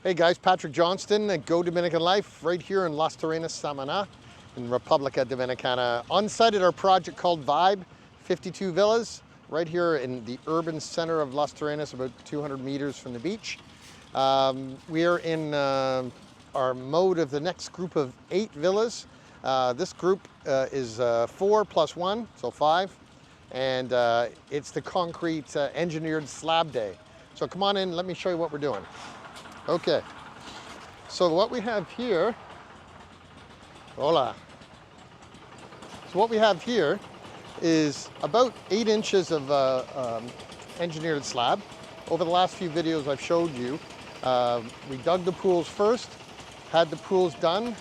Hey guys, Patrick Johnston at Go Dominican Life right here in Las Terrenas, Samana in Republica Dominicana. On site at our project called Vibe, 52 villas right here in the urban center of Las Terrenas, about 200 meters from the beach. We are in our mode of the next group of 8 villas. This group is 4 plus 1, so 5. And it's the concrete engineered slab day. So come on in, let me show you what we're doing. Okay, so what we have here, hola. So what we have here is about 8 inches of engineered slab. Over the last few videos I've showed you, we dug the pools first, had the pools done,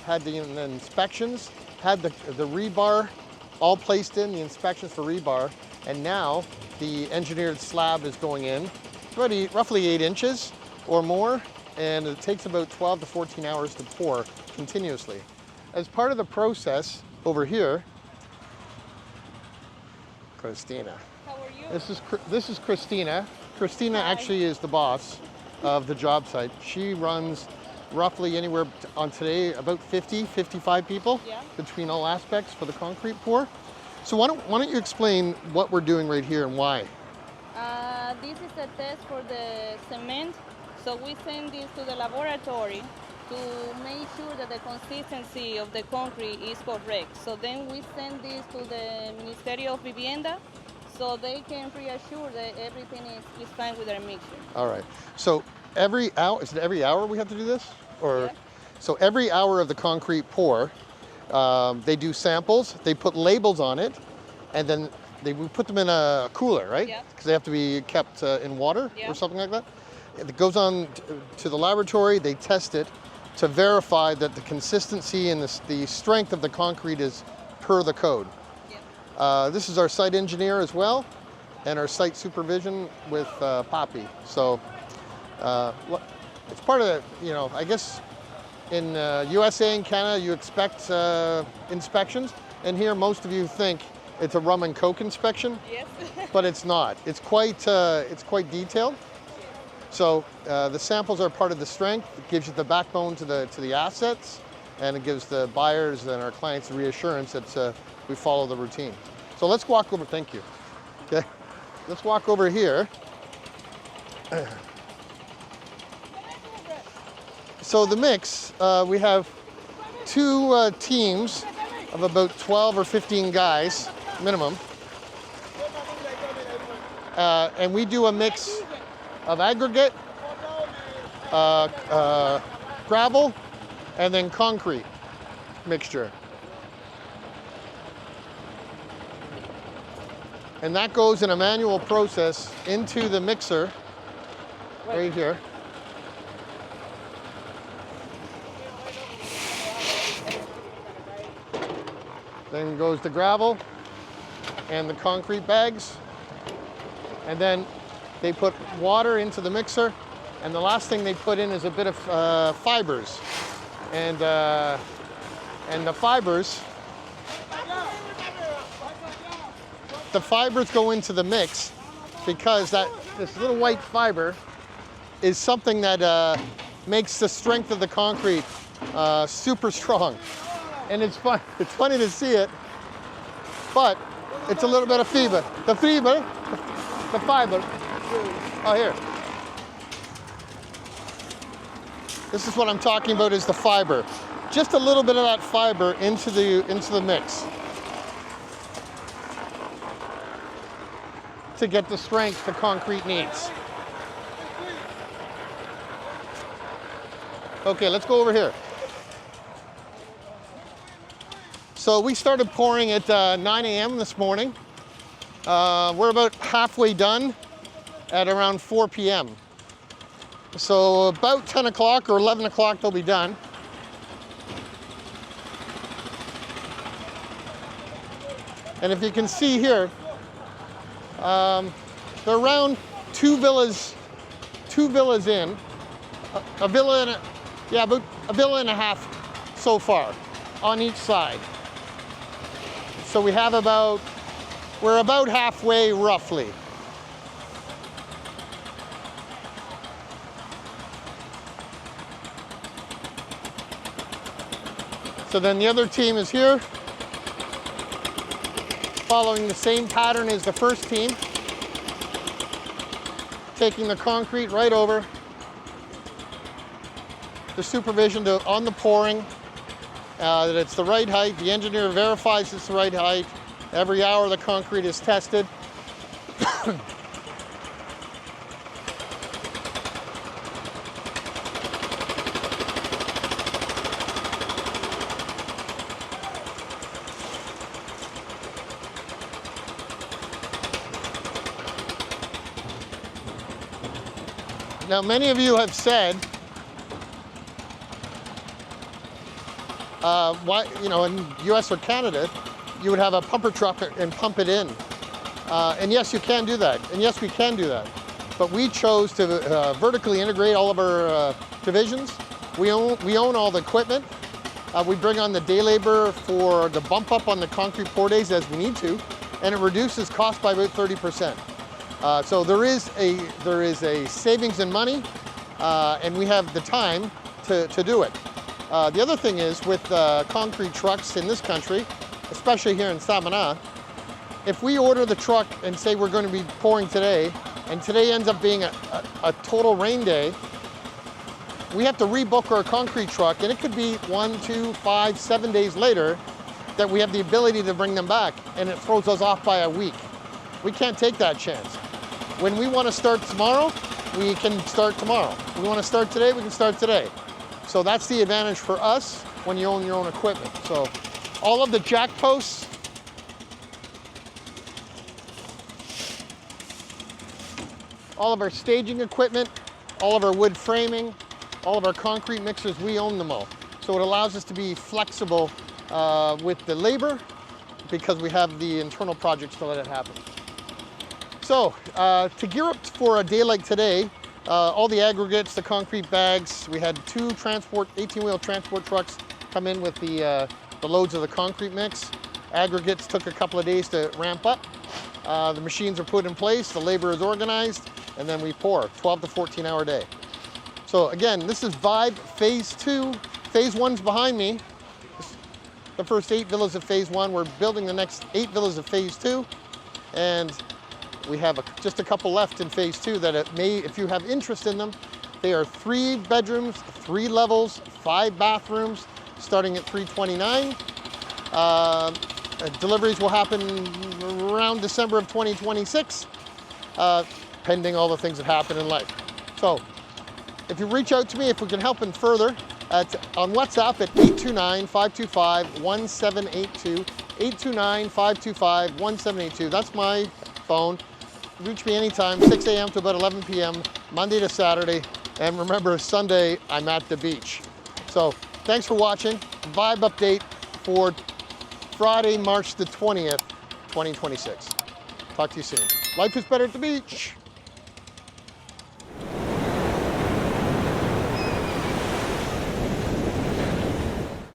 had the inspections, had the rebar all placed in, the inspections for rebar, and now the engineered slab is going in. It's roughly 8 inches or more, and it takes about 12 to 14 hours to pour continuously. As part of the process over here, Cristina. How are you? This is Cristina. Cristina Hi. actually is the boss of the job site. She runs roughly anywhere on today about 55 people between all aspects for the concrete pour. So why don't you explain what we're doing right here and why? This is a test for the cement. So we send this to the laboratory to make sure that the consistency of the concrete is correct. So then we send this to the Ministerio of Vivienda so they can reassure that everything is fine with their mixture. All right. So every hour, is it every hour we have to do this? Or Yeah. So every hour of the concrete pour, they do samples, they put labels on it, and then we put them in a cooler, right? Yeah. Because they have to be kept in water Yeah. or something like that. It goes on to the laboratory, they test it to verify that the consistency and the strength of the concrete is per the code. Yeah. This is our site engineer as well, and our site supervision with Poppy. So it's part of the, I guess in USA and Canada you expect inspections, and here most of you think it's a rum and coke inspection, Yes. but it's not. It's quite detailed. So the samples are part of the strength. It gives you the backbone to the assets, and it gives the buyers and our clients the reassurance that we follow the routine. So let's walk over. Thank you. Okay, let's walk over here. So the mix, we have 2 teams of about 12 or 15 guys minimum, and we do a mix of aggregate, gravel, and then concrete mixture. And that goes in a manual process into the mixer right here. Then goes the gravel and the concrete bags. And then they put water into the mixer, and the last thing they put in is a bit of fibers. And the fibers go into the mix because this little white fiber is something that makes the strength of the concrete super strong. And it's funny to see it, but it's a little bit of fiber. The fiber. Oh, here. This is what I'm talking about, is the fiber. Just a little bit of that fiber into the mix to get the strength the concrete needs. Okay, let's go over here. So we started pouring at 9 a.m. this morning. We're about halfway done at around 4 p.m. So about 10 o'clock or 11 o'clock they'll be done. And if you can see here, they're around 2 villas in, about a villa and a half so far on each side. So we're about halfway roughly. So then the other team is here, following the same pattern as the first team, taking the concrete right over, the supervision on the pouring, that it's the right height. The engineer verifies it's the right height. Every hour the concrete is tested. Now, many of you have said, why, you know, in US or Canada, you would have a pumper truck and pump it in. And yes, you can do that. And yes, we can do that. But we chose to vertically integrate all of our divisions. We own all the equipment. We bring on the day labor for the bump up on the concrete pour days as we need to, and it reduces cost by about 30%. So there is a savings in money, and we have the time to do it. The other thing is with concrete trucks in this country, especially here in Samana, if we order the truck and say we're going to be pouring today, and today ends up being a total rain day, we have to rebook our concrete truck, and it could be 1, 2, 5, 7 days later that we have the ability to bring them back, and it throws us off by a week. We can't take that chance. When we want to start tomorrow, we can start tomorrow. If we want to start today, we can start today. So that's the advantage for us when you own your own equipment. So all of the jack posts, all of our staging equipment, all of our wood framing, all of our concrete mixers, we own them all. So it allows us to be flexible with the labor because we have the internal projects to let it happen. So to gear up for a day like today, all the aggregates, the concrete bags, we had 2 transport, 18-wheel transport trucks come in with the loads of the concrete mix. Aggregates took a couple of days to ramp up. The machines are put in place, the labor is organized, and then we pour, 12 to 14 hour day. So again, this is Vibe Phase 2. Phase 1's behind me. The first 8 villas of Phase 1. We're building the next 8 villas of Phase 2. And we have just a couple left in Phase 2 that it may, if you have interest in them, they are 3 bedrooms, 3 levels, 5 bathrooms, starting at $329. Deliveries will happen around December of 2026, pending all the things that happen in life. So if you reach out to me, if we can help in further, on WhatsApp at 829-525-1782, 829-525-1782. That's my phone. Reach me anytime, 6 a.m. to about 11 p.m., Monday to Saturday. And remember, Sunday, I'm at the beach. So thanks for watching. Vibe update for Friday, March the 20th, 2026. Talk to you soon. Life is better at the beach.